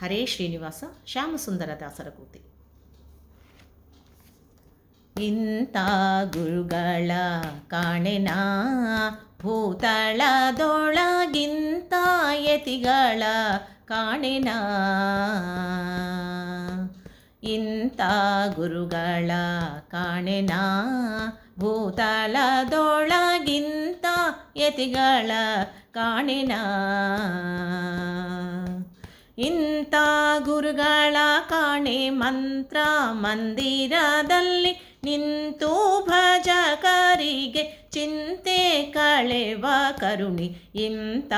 ಹರೇ ಶ್ರೀನಿವಾಸ ಶ್ಯಾಮಸುಂದರ ದಾಸರ ಕೃತಿ. ಇಂಥ ಗುರುಗಳ ಕಾಣೆನ ಭೂತಳದೊಳಗಿಂತ ಯತಿಗಳ ಕಾಣೆನ. ಇಂಥ ಗುರುಗಳ ಕಾಣೆನ ಭೂತಳದೊಳಗಿಂತ ಯತಿಗಳ ಕಾಣೆನ. ಇಂಥ ಗುರುಗಳ ಕಾಣೆ ಮಂತ್ರ ಮಂದಿರದಲ್ಲಿ ನಿಂತು ಭಜಕರಿಗೆ ಚಿಂತೆ ಕಳೆವ ಕರುಣಿ. ಇಂಥ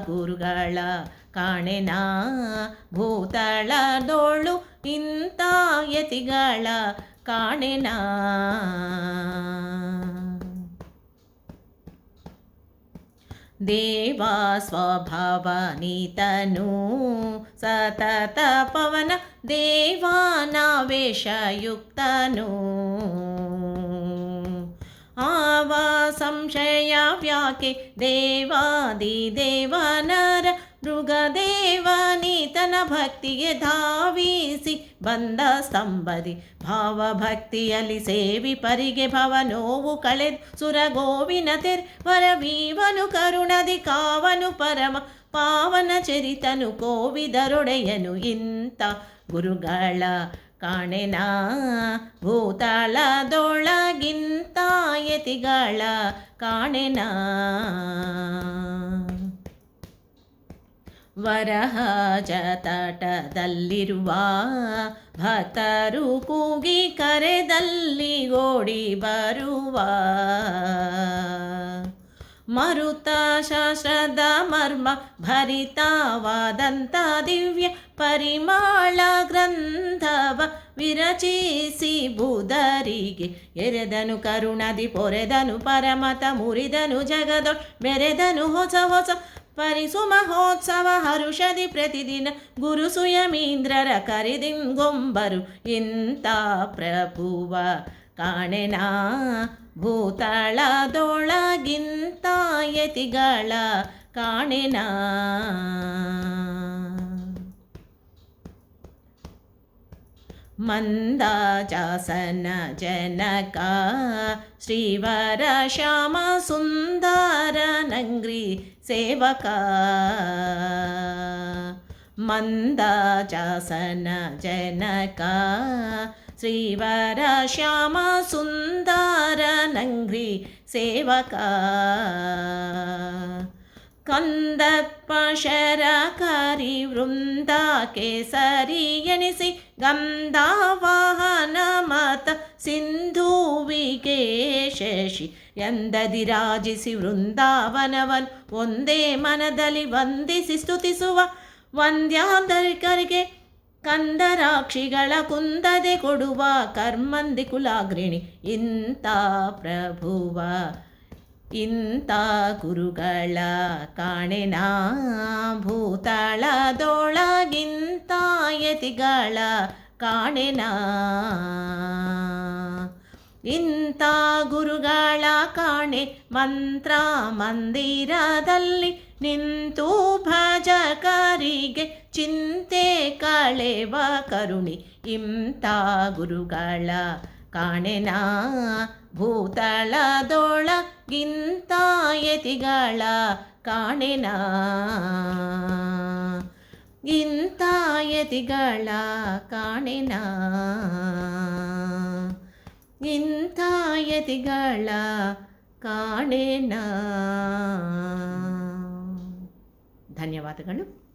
ಗುರುಗಳ ಕಾಣೆನ ಭೂತಳದೋಳು ಇಂಥ ಯತಿಗಳ ಕಾಣೆನ. ದೇವ ಸ್ವಭಾವ ನೀತನು ಸತತ ಪವನ ದೇವಾನಾವೇಶಯುಕ್ತನು. ಆವ ಸಂಶಯ ವ್ಯಾಕೆ ದೇವಾದಿದೇವನರ ಮೃಗದೇವನೀತನ ಭಕ್ತಿಗೆ ಧಾವಿಸಿ ಬಂದ ಸ್ತಂಭದಿ ಭಾವಭಕ್ತಿಯಲ್ಲಿ ಸೇವಿ ಪರಿಗೆ ಭವ ನೋವು ಕಳೆದು ಸುರಗೋವಿನ ತೆರೆ ವರವೀವನು ಕರುಣದಿ ಕಾವನು ಪರಮ ಪಾವನ ಚರಿತನು ಕೋವಿದರೊಡೆಯನು. ಇಂಥ ಗುರುಗಳ ಕಾಣೆನ ಭೂತಳದೊಳಗಿಂತ ಯತಿಗಳ ಕಾಣೆನ. ವರಹಜ ತಟದಲ್ಲಿರುವ ಭಕ್ತರು ಕೂಗಿ ಕರೆದಲ್ಲಿ ಓಡಿ ಬರುವ ಮರುತ ಶಾಸ್ತ್ರದ ಮರ್ಮ ಭರಿತವಾದಂಥ ದಿವ್ಯ ಪರಿಮಾಳ ಗ್ರಂಥವ ವಿರಚಿಸಿ ಬುಧರಿಗೆ ಎರೆದನು ಕರುಣದಿ ಪೊರೆದನು ಪರಮತ ಮುರಿದನು ಜಗದೊಳ್ ಮೆರೆದನು ಹೊಸ ಹೊಸ ಪರಿಸು ಮಹೋತ್ಸವ ಹರುಷದಿ ಪ್ರತಿದಿನ ಗುರು ಸುಯಮೀಂದ್ರರ ಕರಿದಿಂಗೊಂಬರು. ಇಂಥ ಪ್ರಭುವ ಕಾಣೆನ ಭೂತಳದೊಳಗಿಂತ ಯತಿಗಳ ಕಾಣೆನ. ಮಂದಾಜಾಸನ ಜನಕ ಶ್ರೀವರ ಶ್ಯಾಮ ಸುಂದರ ನಂಗ್ರಿ ಸೇವಕ. ಮಂದಾಜಾಸನ ಜನಕ ಶ್ರೀವರ ಶ್ಯಾಮ ಸುಂದರ ನಂಗ್ರಿ ಸೇವಕ. ಕಂದಪ್ಪ ಶರಕಾರಿ ವೃಂದ ಕೇಸರಿ ಎನಿಸಿ ಗಂಧಾವಾಹನ ಮತ ಸಿಂಧುವಿಗೆ ಶಶಿ ಎಂದದಿ ರಾಜಿಸಿ ವೃಂದಾವನವನ್ ಒಂದೇ ಮನದಲ್ಲಿ ವಂದಿಸಿ ಸ್ತುತಿಸುವ ವಂದ್ಯಾಂತರಿಕರಿಗೆ ಕಂದರಾಕ್ಷಿಗಳ ಕುಂದದೆ ಕೊಡುವ ಕರ್ಮಂದಿ ಕುಲಾಗ್ರಿಣಿ. ಇಂಥ ಪ್ರಭುವ ಇಂಥ ಗುರುಗಳ ಕಾಣೆನ ಭೂತಳದೊಳಗಿಂತ ಯತಿಗಳ ಕಾಣೆನ. ಇಂಥ ಗುರುಗಳ ಕಾಣೆ ಮಂತ್ರ ಮಂದಿರದಲ್ಲಿ ನಿಂತು ಭಜಕರಿಗೆ ಚಿಂತೆ ಕಳೆವ ಕರುಣಿ. ಇಂಥ ಗುರುಗಳ ಕಾಣೆನ ಭೂತಳದೊಳಗಿಂತ ಯತಿಗಳ ಕಾಣೆನ. ಇಂಥ ಯತಿಗಳ ಕಾಣೆನ. ಇಂಥ ಯತಿಗಳ ಕಾಣೆನ. ಧನ್ಯವಾದಗಳು.